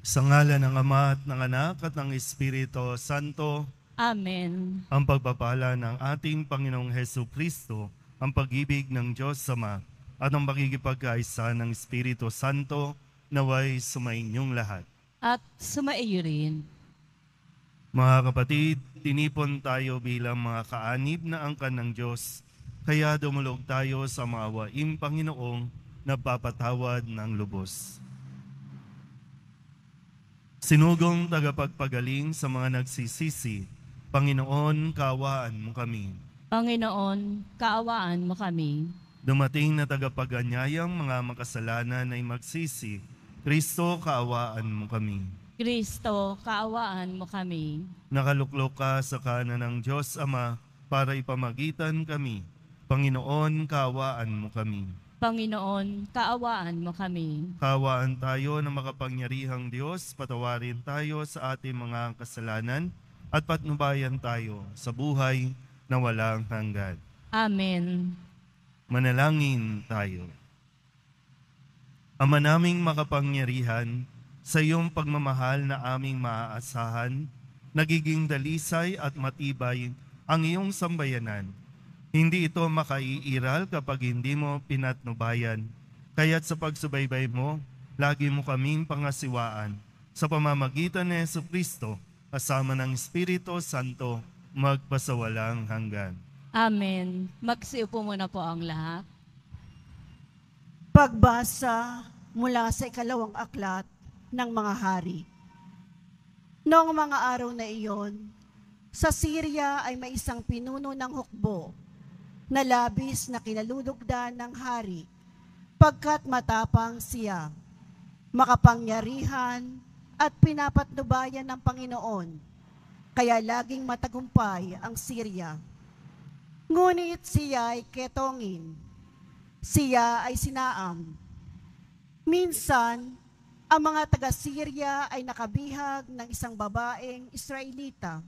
Sa ngalan ng Ama at ng Anak at ng Espiritu Santo, Amen. ang pagpapala ng ating Panginoong Hesu Kristo, ang pag-ibig ng Diyos Ama, at ang pakikipagkaisa ng Espiritu Santo, naway sumainyong lahat. At sumaiyo rin. Mga kapatid, tinipon tayo bilang mga kaanib na angkan ng Diyos, kaya dumulog tayo sa maawaing Panginoong nagpapatawad ng lubos. Sinugong tagapagpagaling sa mga nagsisisi, Panginoon, kaawaan mo kami. Panginoon, kaawaan mo kami. Dumating na tagapaganyayang mga makasalanan ay magsisi, Kristo, kaawaan mo kami. Kristo, kaawaan mo kami. Nakaluklok ka sa kanan ng Diyos Ama para ipamagitan kami. Panginoon, kaawaan mo kami. Panginoon, kaawaan mo kami. Kaawaan tayo ng makapangyarihang Diyos, patawarin tayo sa ating mga kasalanan at patnubayan tayo sa buhay na walang hanggan. Amen. Manalangin tayo. Ama naming makapangyarihan, sa iyong pagmamahal na aming maaasahan, nagiging dalisay at matibay ang iyong sambayanan. Hindi ito makaiiral kapag hindi mo pinatnubayan, kaya't sa pagsubaybay mo, lagi mo kaming pangasiwaan. Sa pamamagitan ni Hesu Kristo, kasama ng Espiritu Santo, magpasawalang hanggan. Amen. Magsiupo muna po ang lahat. Pagbasa mula sa ikalawang aklat ng mga hari. Noong mga araw na iyon, sa Syria ay may isang pinuno ng hukbo na labis na kinalulugdan ng hari, pagkat matapang siya, makapangyarihan at pinapatnubayan ng Panginoon, kaya laging matagumpay ang Syria. Ngunit siya ay ketongin, siya ay sinaam. Minsan, ang mga taga-Syria ay nakabihag ng isang babaeng Israelita.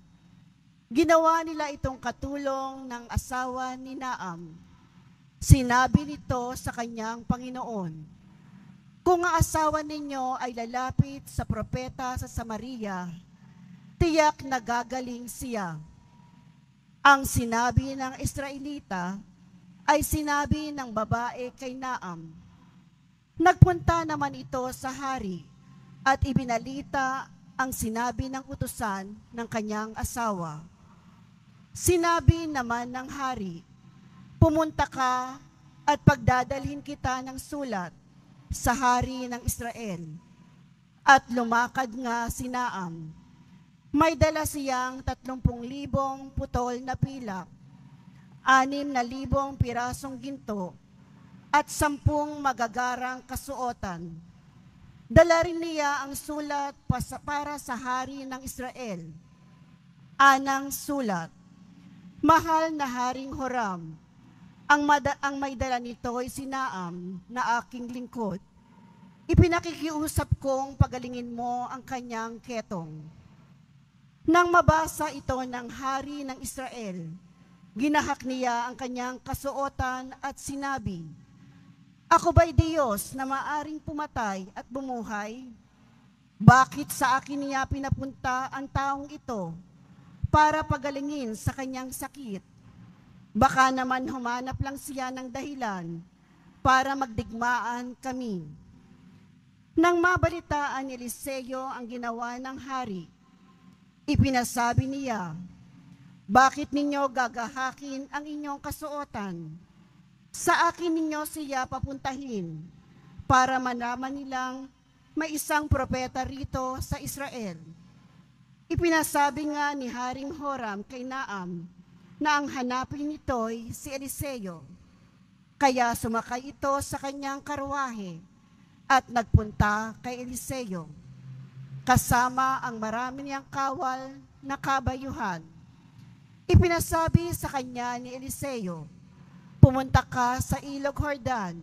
Ginawa nila itong katulong ng asawa ni Naam. Sinabi nito sa kanyang Panginoon, "Kung ang asawa ninyo ay lalapit sa propeta sa Samaria, tiyak na gagaling siya." Ang sinabi ng Israelita ay sinabi ng babae kay Naam. Nagpunta naman ito sa hari at ibinalita ang sinabi ng utusan ng kanyang asawa. Sinabi naman ng hari, "Pumunta ka at pagdadalhin kita ng sulat sa hari ng Israel." At lumakad nga si Naam. May dala siyang 30,000 putol na pilak, 6,000 pirasong ginto, at 10 magagarang kasuotan. Dala rin niya ang sulat para sa hari ng Israel. Anang sulat, "Mahal na Haring Horam, ang may dala nito ay si Naam na aking lingkod. Ipinakikiusap kong pagalingin mo ang kanyang ketong." Nang mabasa ito ng hari ng Israel, ginahak niya ang kanyang kasuotan at sinabi, "Ako ba'y Diyos na maaring pumatay at bumuhay? Bakit sa akin niya pinapunta ang taong ito para pagalingin sa kanyang sakit? Baka naman humanap lang siya ng dahilan para magdigmaan kami." Nang mabalitaan ni Eliseo ang ginawa ng hari, ipinasabi niya, "Bakit ninyo gagahakin ang inyong kasuotan? Sa akin ninyo siya papuntahin para malaman nilang may isang propeta rito sa Israel." Ipinasabi nga ni Haring Horam kay Naam na ang hanapin nito'y si Eliseo. Kaya sumakay ito sa kanyang karwahe at nagpunta kay Eliseo, kasama ang marami niyang kawal na kabayuhan. Ipinasabi sa kanya ni Eliseo, "Pumunta ka sa ilog Jordan,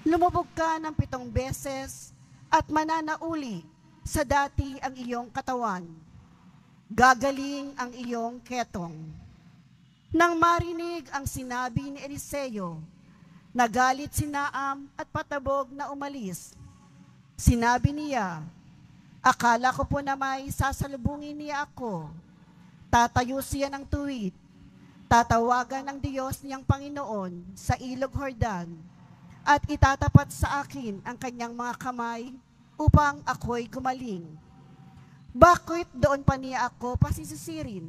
lumubog ka ng 7 beses at mananauli sa dati ang iyong katawan. Gagaling ang iyong ketong." Nang marinig ang sinabi ni Eliseo, nagalit si Naam at patabog na umalis. Sinabi niya, Akala ko po na may sasalubungin niya ako. Tatayo siya ng tuwid. Tatawagan ng Diyos niyang Panginoon sa ilog Jordan at itatapat sa akin ang kanyang mga kamay upang ako'y gumaling. Bakit doon pa niya ako pasisisirin?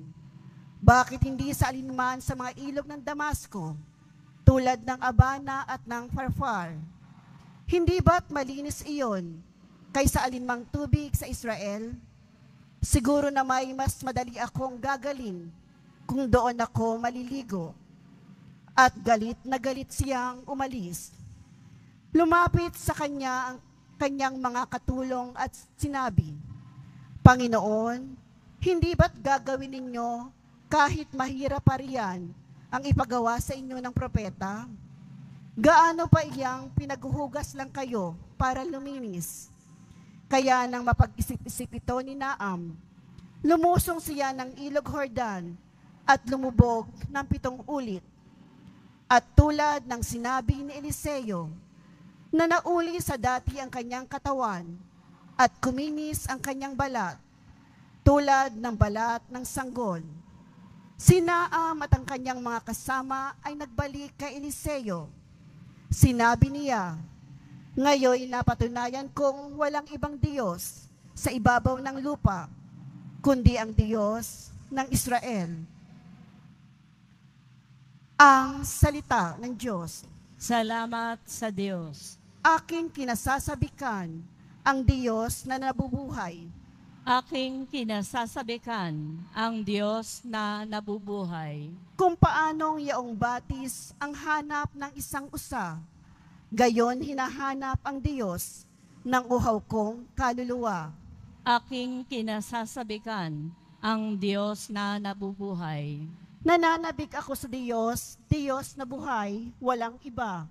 Bakit hindi sa alinman sa mga ilog ng Damasco, tulad ng Abana at ng Farfar? Hindi ba't malinis iyon kaysa alinmang tubig sa Israel? Siguro na may mas madali akong gagaling kung doon ako maliligo. At galit na galit siyang umalis. Lumapit sa kanya ang kanyang mga katulong at sinabi, Panginoon, hindi ba't gagawin ninyo kahit mahirap pa riyan ang ipagawa sa inyo ng propeta? Gaano pa iyang pinaghuhugas lang kayo para luminis? Kaya nang mapag-isip-isip ito ni Naam, lumusong siya ng ilog Jordan at lumubog ng 7 ulit. At tulad ng sinabi ni Eliseo, na nauli sa dati ang kanyang katawan at kuminis ang kanyang balat, tulad ng balat ng sanggol. Si Naam at ang kanyang mga kasama ay nagbalik kay Eliseo. Sinabi niya, ngayon napatunayan kong walang ibang Diyos sa ibabaw ng lupa, kundi ang Diyos ng Israel. Ang salita ng Diyos. Salamat sa Diyos. Aking kinasasabikan ang Diyos na nabubuhay. Aking kinasasabikan ang Diyos na nabubuhay. Kung paanong yaong batis ang hanap ng isang usa, gayon hinahanap ang Diyos ng uhaw kong kaluluwa. Aking kinasasabikan ang Diyos na nabubuhay. Nananabik ako sa Diyos, Diyos na buhay, walang iba.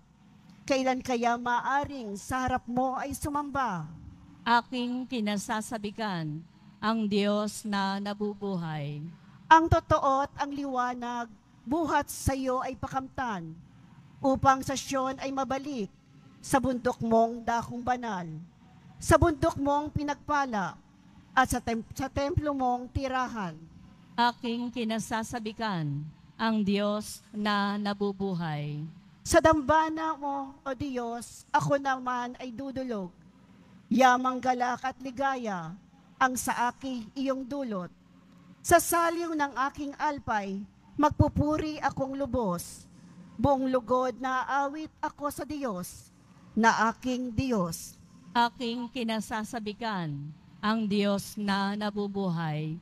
Kailan kaya maaring sa harap mo ay sumamba? Aking kinasasabikan ang Diyos na nabubuhay. Ang totoo at ang liwanag, buhat sa iyo ay pakamtan, upang sa Siyon ay mabalik, sa bundok mong dakong banal, sa bundok mong pinagpala, at sa templo mong tirahan. Aking kinasasabikan ang Diyos na nabubuhay. Sa dambana mo, O Diyos, ako naman ay dudulog. Yamang galak at ligaya ang sa akin iyong dulot. Sa saliw ng aking alpay, magpupuri akong lubos. Buong lugod na awit ako sa Diyos, na aking Diyos. Aking kinasasabikan ang Diyos na nabubuhay.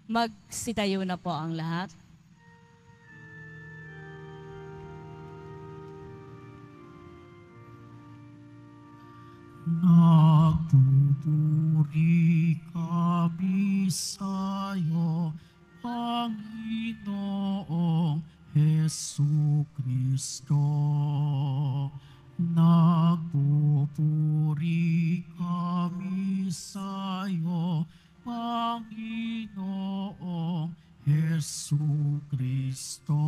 Magsitayo na po ang lahat. Nagpupuri kami sa'yo, Panginoong Jesucristo. Nagpupuri kami sa'yo, Panginoong Jesucristo.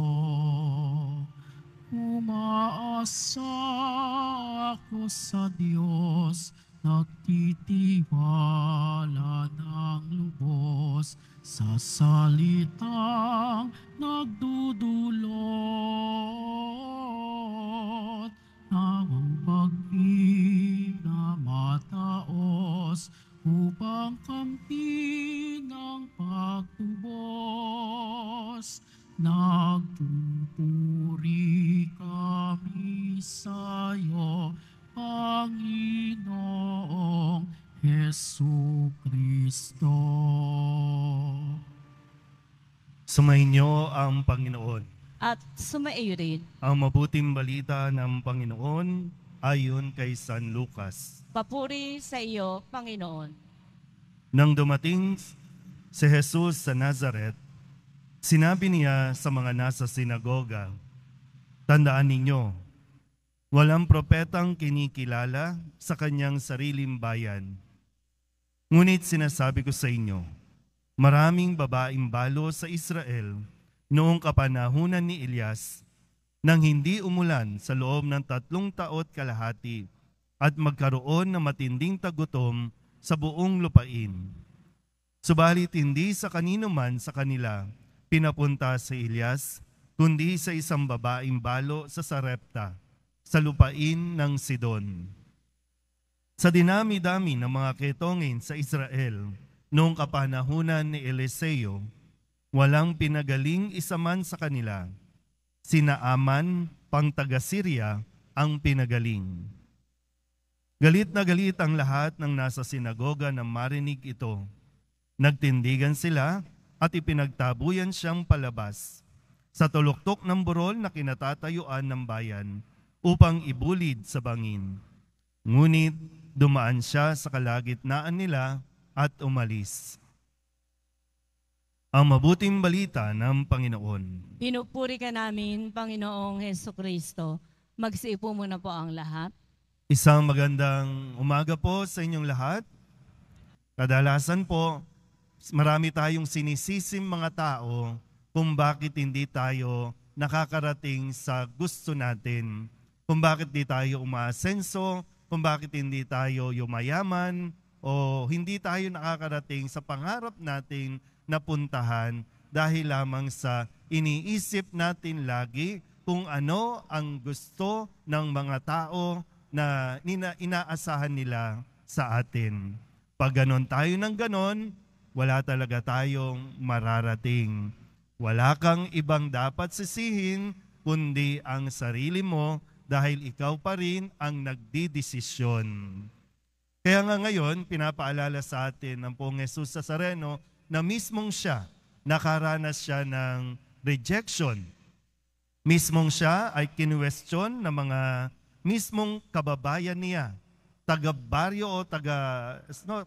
Umaasa ako sa Diyos, nagtitiwala ng lubos sa salitang nagdudulot ng pag-ibig na mataos upang kampi ng pagtubos. Nagpupuri kami sa'yo, Panginoong Jesucristo. Sumainyo ang Panginoon. At sumaiyo rin. Ang mabuting balita ng Panginoon ayon kay San Lucas. Papuri sa iyo, Panginoon. Nang dumating si Jesus sa Nazaret, sinabi niya sa mga nasa sinagoga, tandaan ninyo, walang propetang kinikilala sa kanyang sariling bayan. Ngunit sinasabi ko sa inyo, maraming babaeng balo sa Israel noong kapanahunan ni Elias nang hindi umulan sa loob ng 3 taon kalahati at magkaroon ng matinding tagutom sa buong lupain. Subalit hindi sa kanino man sa kanila pinapunta si Elias, kundi sa isang babaeng balo sa Sarepta, sa lupain ng Sidon. Sa dinami-dami ng mga ketongin sa Israel, noong kapanahunan ni Eliseo, walang pinagaling isa man sa kanila. Si Naaman, pang taga-Syria, ang pinagaling. Galit na galit ang lahat ng nasa sinagoga nang marinig ito. Nagtindigan sila at ipinagtabuyan siyang palabas sa tuluktok ng burol na kinatatayuan ng bayan upang ibulid sa bangin. Ngunit dumaan siya sa kalagitnaan nila at umalis. Ang mabuting balita ng Panginoon. Pinupuri ka namin, Panginoong Hesukristo. Magsiupo muna po ang lahat. Isang magandang umaga po sa inyong lahat. Kadalasan po, marami tayong sinisisim mga tao kung bakit hindi tayo nakakarating sa gusto natin, kung bakit di tayo umaasenso, kung bakit hindi tayo yumayaman, o hindi tayo nakakarating sa pangarap nating napuntahan dahil lamang sa iniisip natin lagi kung ano ang gusto ng mga tao na inaasahan nila sa atin. Pag ganon tayo ng ganon, wala talaga tayong mararating. Wala kang ibang dapat sisihin kundi ang sarili mo dahil ikaw pa rin ang nagdidesisyon. Kaya nga ngayon, pinapaalala sa atin ng Poong Jesus Nazareno na mismong siya, nakaranas siya ng rejection. Mismong siya ay kinwestiyon ng mga mismong kababayan niya, taga-baryo o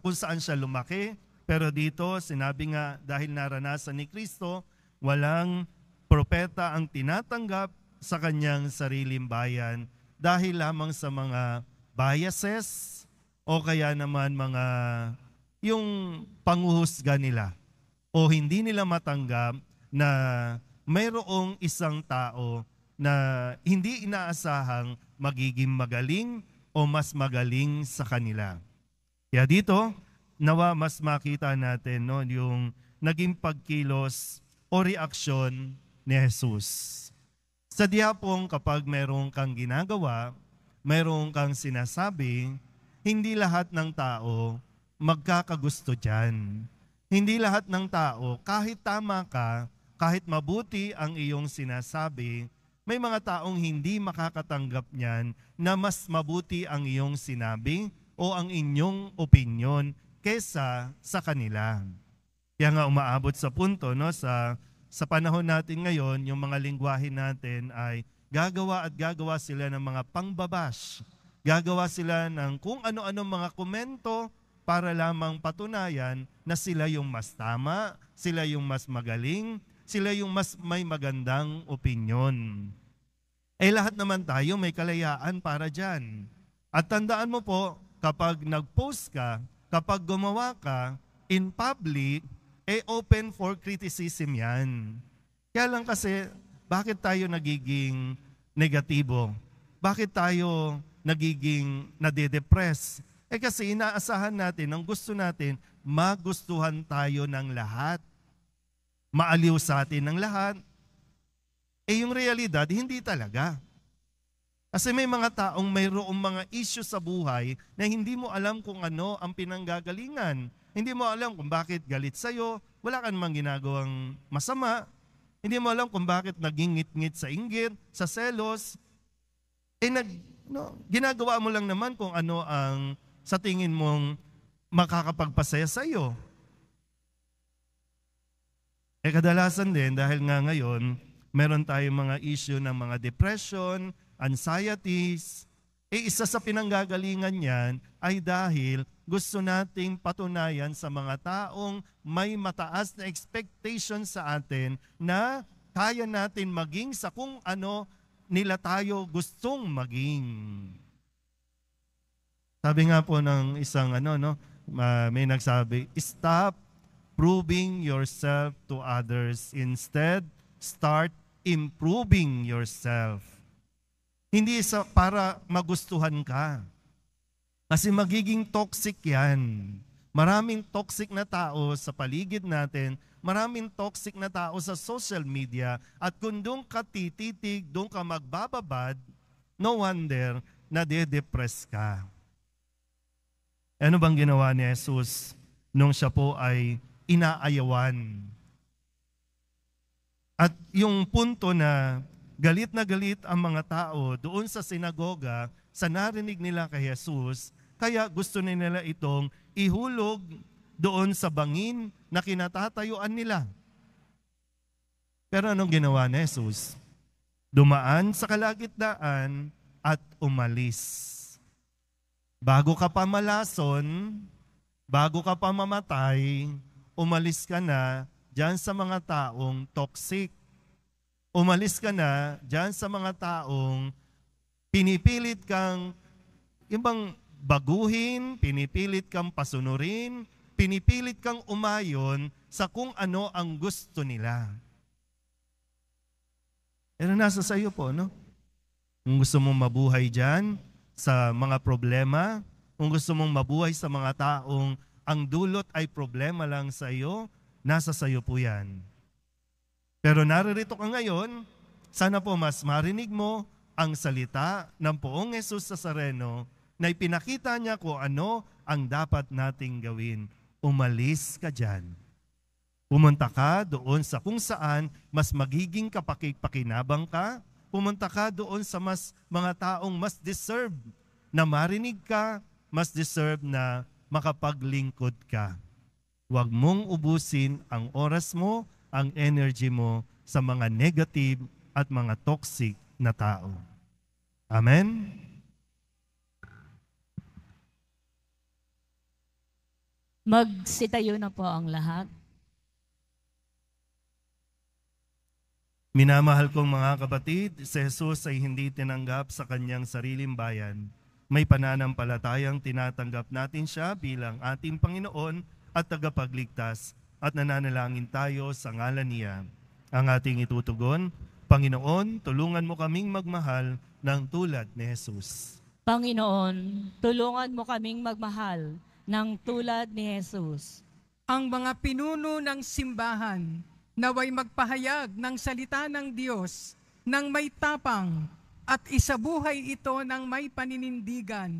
kung saan siya lumaki. Pero dito, sinabi nga dahil naranasan ni Kristo, walang propeta ang tinatanggap sa kanyang sariling bayan dahil lamang sa mga biases o kaya naman mga yung panguhusga nila o hindi nila matanggap na mayroong isang tao na hindi inaasahang magiging magaling o mas magaling sa kanila. Kaya dito, nawa mas makita natin yung naging pagkilos o reaksyon ni Jesus. Sadya pong kapag mayroong kang ginagawa, mayroong kang sinasabi, hindi lahat ng tao magkakagusto dyan. Hindi lahat ng tao, kahit tama ka, kahit mabuti ang iyong sinasabi, may mga taong hindi makakatanggap niyan na mas mabuti ang iyong sinabi o ang inyong opinyon kesa sa kanila. Kaya nga umaabot sa punto, sa panahon natin ngayon, yung mga lingwahe natin ay gagawa sila ng mga pangbabash. Gagawa sila ng kung ano-ano mga komento para lamang patunayan na sila yung mas tama, sila yung mas magaling, sila yung mas may magandang opinyon. Lahat naman tayo may kalayaan para dyan. At tandaan mo po, kapag nag-post ka, kapag gumawa ka in public, open for criticism yan. Kaya lang kasi, bakit tayo nagiging negatibo? Bakit tayo nagiging nade-depress? Kasi inaasahan natin, ang gusto natin, magustuhan tayo ng lahat. Maaliw sa atin ng lahat. Yung realidad, hindi talaga. Kasi may mga taong mayroong mga issue sa buhay na hindi mo alam kung ano ang pinanggagalingan. Hindi mo alam kung bakit galit sa'yo, wala ka namang ginagawang masama. Hindi mo alam kung bakit naging ngit-ngit sa inggit, sa selos. Ginagawa mo lang naman kung ano ang sa tingin mong makakapagpasaya sa'yo. Kadalasan din, dahil nga ngayon, meron tayong mga issue ng mga depression, anxieties. Isa sa pinanggagalingan yan ay dahil gusto nating patunayan sa mga taong may mataas na expectation sa atin na kaya natin maging sa kung ano nila tayo gustong maging. Sabi nga po ng isang may nagsabi, stop proving yourself to others. Instead, start improving yourself. Hindi para magustuhan ka. Kasi magiging toxic yan. Maraming toxic na tao sa paligid natin, maraming toxic na tao sa social media, at kung doon ka tititig, doon ka magbababad, no wonder na de-depress ka. Ano bang ginawa ni Jesus nung siya po ay inaayawan? At yung punto na galit ang mga tao doon sa sinagoga sa narinig nila kay Jesus, kaya gusto nila itong ihulog doon sa bangin na kinatatayuan nila. Pero anong ginawa ni Jesus? Dumaan sa kalagitnaan at umalis. Bago ka pa malason, bago ka pa mamatay, umalis ka na dyan sa mga taong toxic. Umalis ka na dyan sa mga taong pinipilit kang ibang baguhin, pinipilit kang pasunurin, pinipilit kang umayon sa kung ano ang gusto nila. Pero nasa sa iyo po, no? Kung gusto mong mabuhay dyan sa mga problema, kung gusto mong mabuhay sa mga taong ang dulot ay problema lang sa iyo, nasa sa iyo po yan. Pero naririto ka ngayon, sana po mas marinig mo ang salita ng Poong Jesus Nazareno na ipinakita niya kung ano ang dapat nating gawin. Umalis ka dyan. Pumunta ka doon sa kung saan mas magiging kapaki-pakinabang ka. Pumunta ka doon sa mga taong mas deserve na marinig ka, mas deserve na makapaglingkod ka. Huwag mong ubusin ang oras mo, ang energy mo sa mga negative at mga toxic na tao. Amen? Magsitayo na po ang lahat. Minamahal kong mga kapatid, si Jesus ay hindi tinanggap sa kanyang sariling bayan. May pananampalatayang tinatanggap natin siya bilang ating Panginoon at tagapagligtas at nananalangin tayo sa ngalan niya. Ang ating itutugon, Panginoon, tulungan mo kaming magmahal ng tulad ni Jesus. Panginoon, tulungan mo kaming magmahal ng tulad ni Jesus. Ang mga pinuno ng simbahan naway magpahayag ng salita ng Diyos ng may tapang at isabuhay ito ng may paninindigan.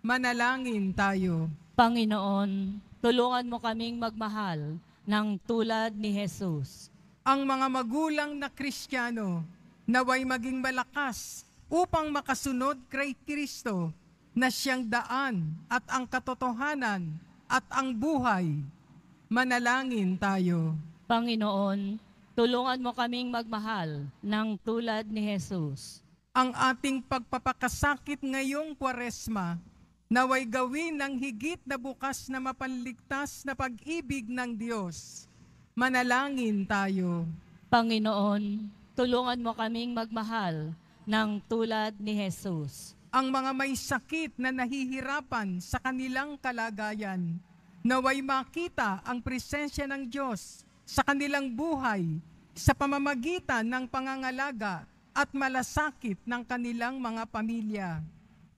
Manalangin tayo. Panginoon, tulungan mo kaming magmahal ng tulad ni Jesus. Ang mga magulang na Kristiyano naway maging malakas upang makasunod kay Kristo na siyang daan at ang katotohanan at ang buhay. Manalangin tayo. Panginoon, tulungan mo kaming magmahal ng tulad ni Jesus. Ang ating pagpapakasakit ngayong Kwaresma naway gawin ng higit na bukas na mapanligtas na pag-ibig ng Diyos. Manalangin tayo. Panginoon, tulungan mo kaming magmahal ng tulad ni Jesus. Ang mga may sakit na nahihirapan sa kanilang kalagayan, naway makita ang presensya ng Diyos sa kanilang buhay sa pamamagitan ng pangangalaga at malasakit ng kanilang mga pamilya.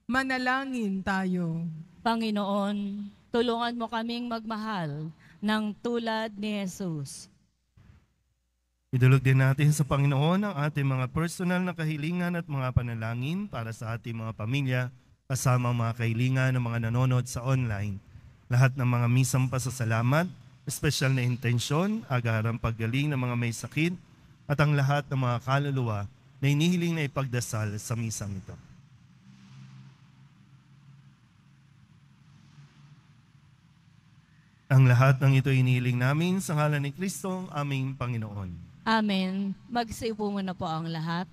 Manalangin tayo. Panginoon, tulungan mo kaming magmahal ng tulad ni Jesus. Idulog din natin sa Panginoon ang ating mga personal na kahilingan at mga panalangin para sa ating mga pamilya, kasama ang mga kahilingan ng mga nanonood sa online. Lahat ng mga misang pasasalamat, espesyal na intensyon, agarang paggaling ng mga may sakit, at ang lahat ng mga kaluluwa na inihiling na ipagdasal sa misang ito. Ang lahat ng ito inihiling namin sa ngalan ni Kristo, aming Panginoon. Amen. Magsiupo muna po ang lahat.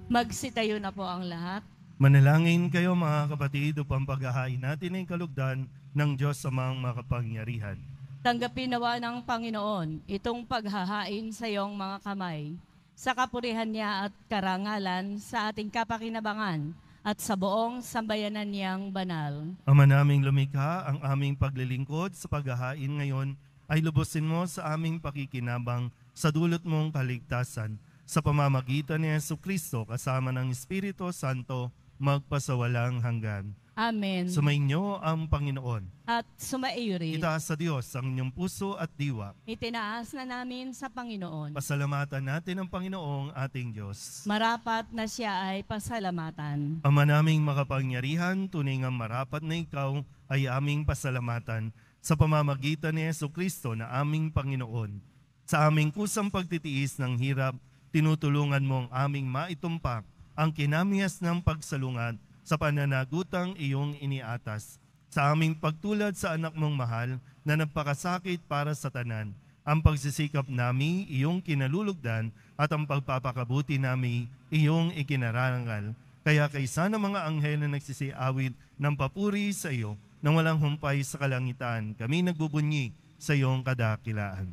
Magsitayo na po ang lahat. Manalangin kayo mga kapatid upang paghahain natin ang kalugdan ng Diyos Amang makapangyarihan. Tanggapin nawa ng Panginoon itong paghahain sa iyong mga kamay, sa kapurihan niya at karangalan sa ating kapakinabangan at sa buong sambayanan niyang banal. Ama naming lumikha, ang aming paglilingkod sa paghahain ngayon ay lubusin mo sa aming pakikinabang sa dulot mong kaligtasan sa pamamagitan ni Jesucristo kasama ng Espiritu Santo magpasawalang hanggan. Amen. Sumainyo ang Panginoon. At sumaiyo rin. Itaas sa Diyos ang inyong puso at diwa. Itinaas na namin sa Panginoon. Pasalamatan natin ang Panginoong ating Diyos. Marapat na siya ay pasalamatan. Ama naming makapangyarihan, tunay nga marapat na ikaw ay aming pasalamatan sa pamamagitan ni Jesucristo na aming Panginoon. Sa aming kusang pagtitiis ng hirap, tinutulungan mo ang aming maitumpak ang kinamihas ng pagsalungat sa pananagutang iyong iniatas. Sa aming pagtulad sa anak mong mahal na nagpakasakit para sa tanan, ang pagsisikap nami iyong kinalulugdan at ang pagpapakabuti nami iyong ikinarangal. Kaya kaysa ng mga anghel na nagsisiawit ng papuri sa iyo, nang walang humpay sa kalangitan, kami nagbubunyi sa iyong kadakilaan.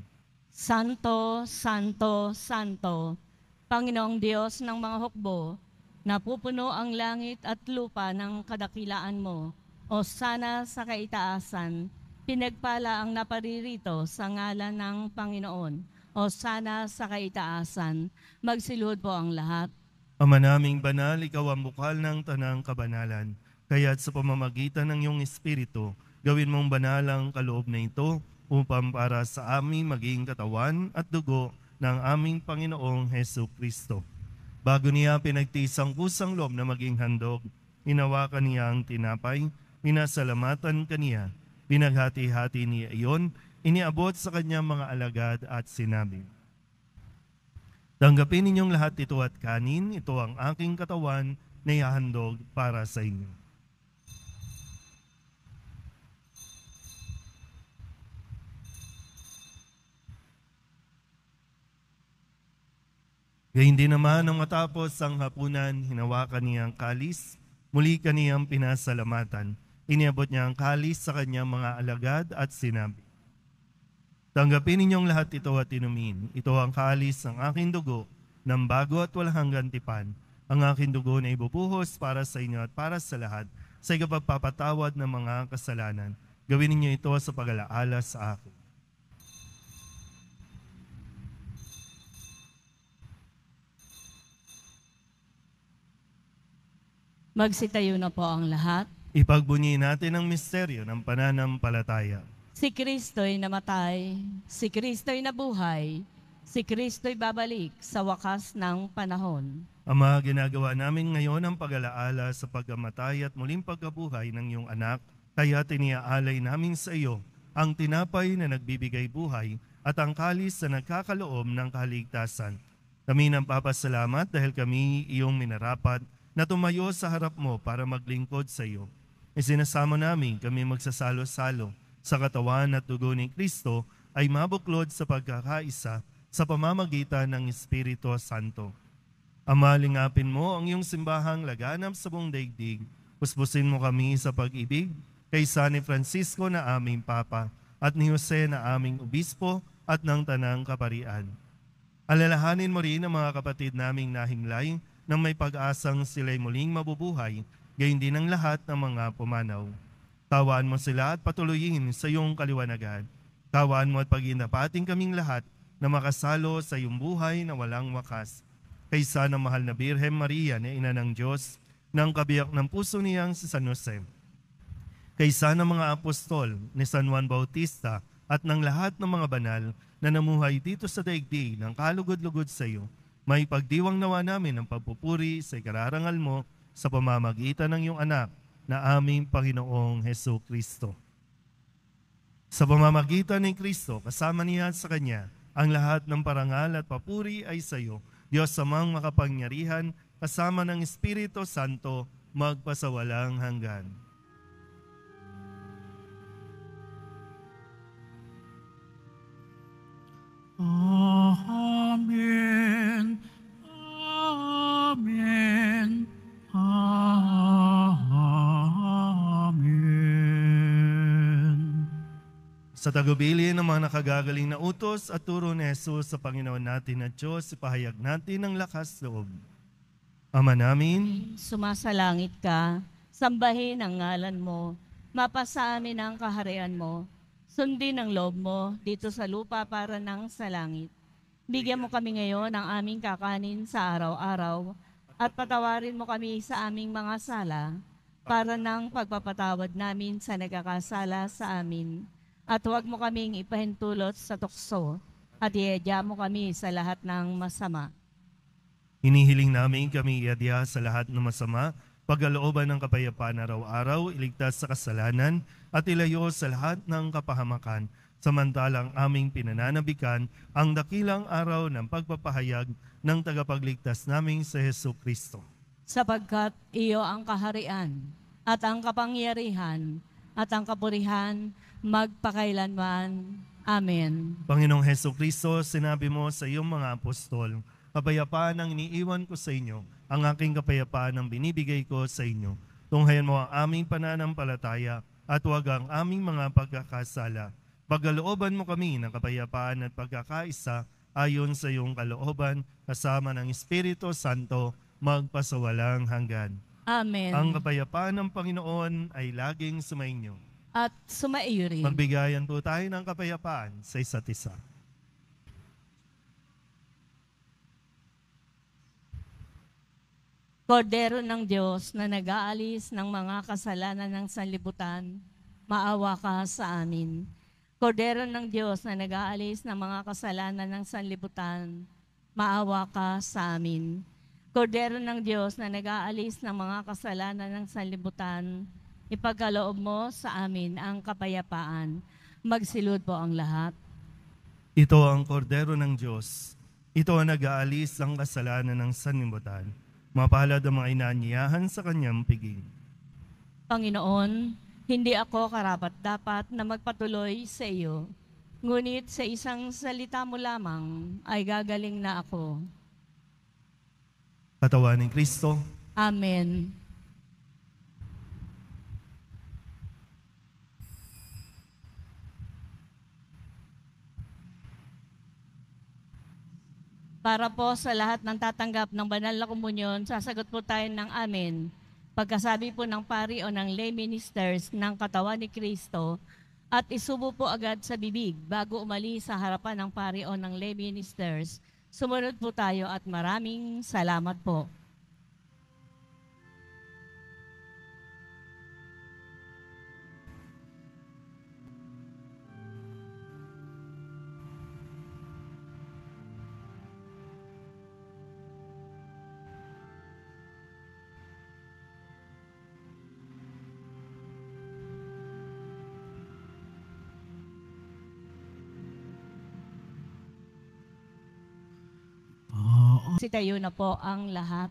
Santo, Santo, Santo, Panginoong Diyos ng mga hukbo, napupuno ang langit at lupa ng kadakilaan mo, o sana sa kaitaasan, pinagpala ang naparirito sa ngalan ng Panginoon, o sana sa kaitaasan, magsiluhod po ang lahat. Ama naming banal, ikaw ang bukal ng tanang kabanalan, kaya't sa pamamagitan ng iyong Espiritu, gawin mong banal ang kaloob na ito, upang para sa amin maging katawan at dugo ng aming Panginoong Jesucristo. Bago niya pinagtiis ang kusang loob na maging handog, hinawakan niya ang tinapay, pinasalamatan kaniya, pinaghati-hati niya iyon, iniabot sa kanyang mga alagad at sinabi, tanggapin ninyong lahat ito at kanin, ito ang aking katawan na ihahandog para sa inyo. Gayun din naman nang matapos ang hapunan, hinawakan niya ang kalis, muli kaniyang pinasalamatan. Iniabot niya ang kalis sa kanyang mga alagad at sinabi, tanggapin ninyong lahat ito at inumin. Ito ang kalis ng aking dugo, ng bago at walang hanggang tipan. Ang aking dugo na ibubuhos para sa inyo at para sa lahat, sa ikapagpapatawad ng mga kasalanan. Gawin ninyo ito sa pag-alaala sa akin. Magsitayo na po ang lahat. Ipagbunyi natin ang misteryo ng pananampalataya. Si Kristo'y namatay, si Kristo'y nabuhay, si Kristo'y babalik sa wakas ng panahon. Ama, ginagawa namin ngayon ang pag-alaala sa pagkamatay at muling pagkabuhay ng iyong anak, kaya tiniaalay namin sa iyo ang tinapay na nagbibigay buhay at ang kalis na nagkakaloob ng kaligtasan. Kami nang papasalamat dahil kami iyong minarapat na tumayo sa harap mo para maglingkod sa iyo. Isinasamo namin kami magsasalo-salo sa katawan at dugo ni Kristo ay mabuklod sa pagkakaisa sa pamamagitan ng Espiritu Santo. Ama, lingapin mo ang iyong simbahang laganap sa buong daigdig. Puspusin mo kami sa pag-ibig kay San Francisco na aming Papa at ni Jose na aming Obispo at ng Tanang Kaparian. Alalahanin mo rin ang mga kapatid naming nahimlay nang may pag-asang sila'y muling mabubuhay, gayon din ang lahat ng mga pumanaw. Tawaan mo sila at patuloyin sa iyong kaliwanagan. Tawaan mo at pag-inapating kaming lahat na makasalo sa iyong buhay na walang wakas. Kaysa ng mahal na Birhen Maria na Ina ng Diyos, ng kabiyak ng puso niyang si San Jose. Kaysa ng mga apostol ni San Juan Bautista at ng lahat ng mga banal na namuhay dito sa daigdig ng kalugod-lugod sa iyo, may pagdiwang nawa namin ang pagpupuri sa ikararangal mo sa pamamagitan ng iyong anak na aming Panginoong Jesucristo. Sa pamamagitan ni Kristo, kasama niya at sa Kanya, ang lahat ng parangal at papuri ay sa iyo, Diyos Amang makapangyarihan, kasama ng Espiritu Santo, magpasawalang hanggan. Amen. Amen. Sa tagubilin ng mga nakagagaling na utos at turo ni Jesus sa Panginoon natin at Diyos, ipahayag natin ang lakas loob. Ama namin, Sumasalangit ka, sambahin ang ngalan mo, mapasa amin ang kaharian mo, sundin ang loob mo dito sa lupa para nang sa langit. Bigyan mo kami ngayon ng aming kakanin sa araw-araw at patawarin mo kami sa aming mga sala para nang pagpapatawad namin sa nagkakasala sa amin. At huwag mo kaming ipahintulot sa tukso at iadya mo kami sa lahat ng masama. hinihiling namin kami iadya sa lahat ng masama, pagkalooban ng kapayapaan araw-araw, iligtas sa kasalanan at ilayo sa lahat ng kapahamakan, samantalang aming pinananabikan ang dakilang araw ng pagpapahayag ng tagapagligtas naming sa Hesu Kristo. Sapagkat iyo ang kaharian at ang kapangyarihan at ang kapurihan magpakailanman. Amen. Panginoong Hesu Kristo, sinabi mo sa iyong mga apostol, kapayapaan ang iniiwan ko sa inyo, ang aking kapayapaan ang binibigay ko sa inyo. Tunghayan mo ang aming pananampalataya at huwag ang aming mga pagkakasala. Pagkalooban mo kami ng kapayapaan at pagkakaisa ayon sa iyong kalooban, kasama ng Espiritu Santo, magpasawalang hanggan. Amen. Ang kapayapaan ng Panginoon ay laging sumainyo. At sumaiyo rin. Magbigayan po tayo ng kapayapaan sa isa't isa. Kordero ng Diyos na nag-aalis ng mga kasalanan ng sanlibutan, maawa ka sa amin. Kordero ng Diyos na nag-aalis ng mga kasalanan ng sanlibutan, maawa ka sa amin. Kordero ng Diyos na nag-aalis ng mga kasalanan ng sanlibutan, ipagkaloob mo sa amin ang kapayapaan. Magsilod po ang lahat. Ito ang kordero ng Diyos. Ito ang nag-aalis ng kasalanan ng sanlibutan. Mapalad ang mga inaanyayahan sa kanyang piging. Panginoon, hindi ako karapat-dapat na magpatuloy sa iyo. Ngunit sa isang salita mo lamang ay gagaling na ako. Katawan ni Kristo, Amen. Para po sa lahat ng tatanggap ng banal na komunyon, sasagot po tayo ng amen. Pagkasabi po ng pari o ng lay ministers ng katawan ni Kristo at isubo po agad sa bibig bago umalis sa harapan ng pari o ng lay ministers. Sumunod po tayo at maraming salamat po. Sitayo na po ang lahat.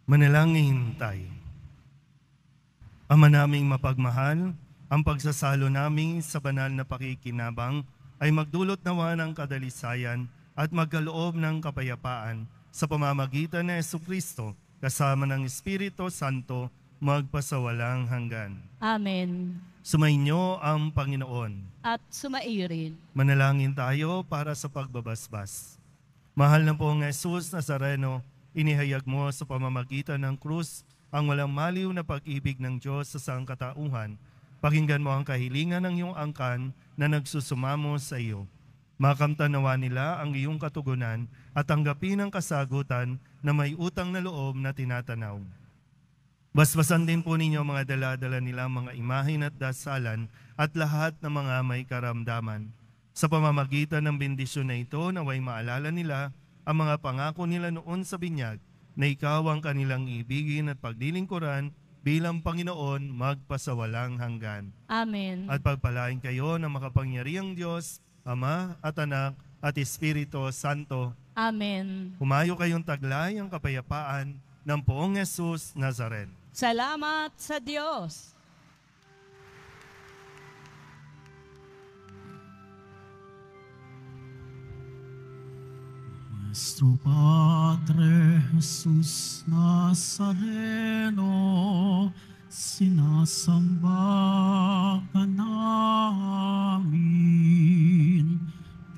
manalangin tayo. Ama naming mapagmahal, ang pagsasalo namin sa banal na pakikinabang ay magdulot nawa ng kadalisayan at magkaloob ng kapayapaan sa pamamagitan ni Jesucristo kasama ng Espiritu Santo magpasawalang hanggan. Amen. Sumainyo ang Panginoon. At sumaiyo rin. Manalangin tayo para sa pagbabasbas. Mahal na pong Jesus Nazareno, inihayag mo sa pamamagitan ng krus ang walang maliw na pag-ibig ng Diyos sa sangkatauhan. Pakinggan mo ang kahilingan ng iyong angkan na nagsusumamo sa iyo. Makamtanawa nila ang iyong katugunan at tanggapin ang kasagutan na may utang na loob na tinatanaw. Basbasan din po ninyo mga dala-dala nilang mga imahin at dasalan at lahat ng mga may karamdaman. Sa pamamagitan ng bendisyon na ito, naway maalala nila ang mga pangako nila noon sa binyag na ikaw ang kanilang ibigin at paglilingkuran bilang Panginoon magpasawalang hanggan. Amen. At pagpalain kayo ng makapangyarihang Diyos, Ama at Anak at Espiritu Santo. Amen. Humayo kayong taglay ang kapayapaan ng Poong Jesus Nazaret. Salamat sa Diyos. Nuestro Padre Jesús Nazareno, sinasamba ka namin,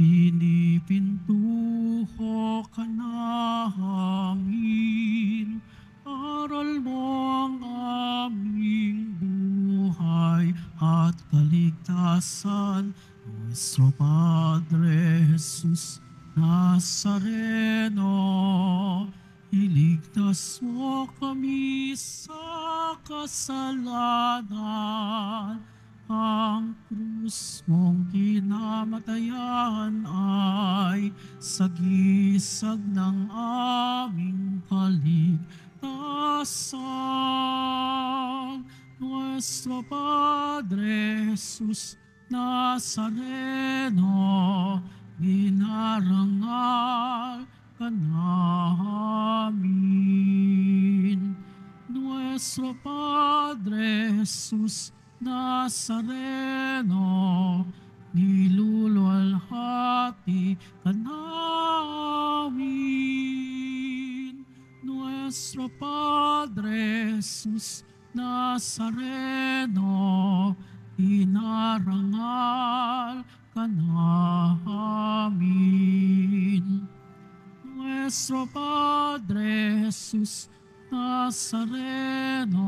pinipintuho ka namin, aral mo ang aming buhay at kaligtasan. Nuestro Padre Jesus Nazareno, iligtas mo kami sa kasalanan. Ang krus mong kinamatayan ay sagisag ng aming kaligtasan. Nuestro Padre Jesus Nazareno, binarangal ka namin. Nuestro Padre Jesus Nazareno, niluluwalhati ka namin. Nuestro Padre Jesus Nazareno, inarangal ka namin. Nuestro Padre Jesus Nazareno,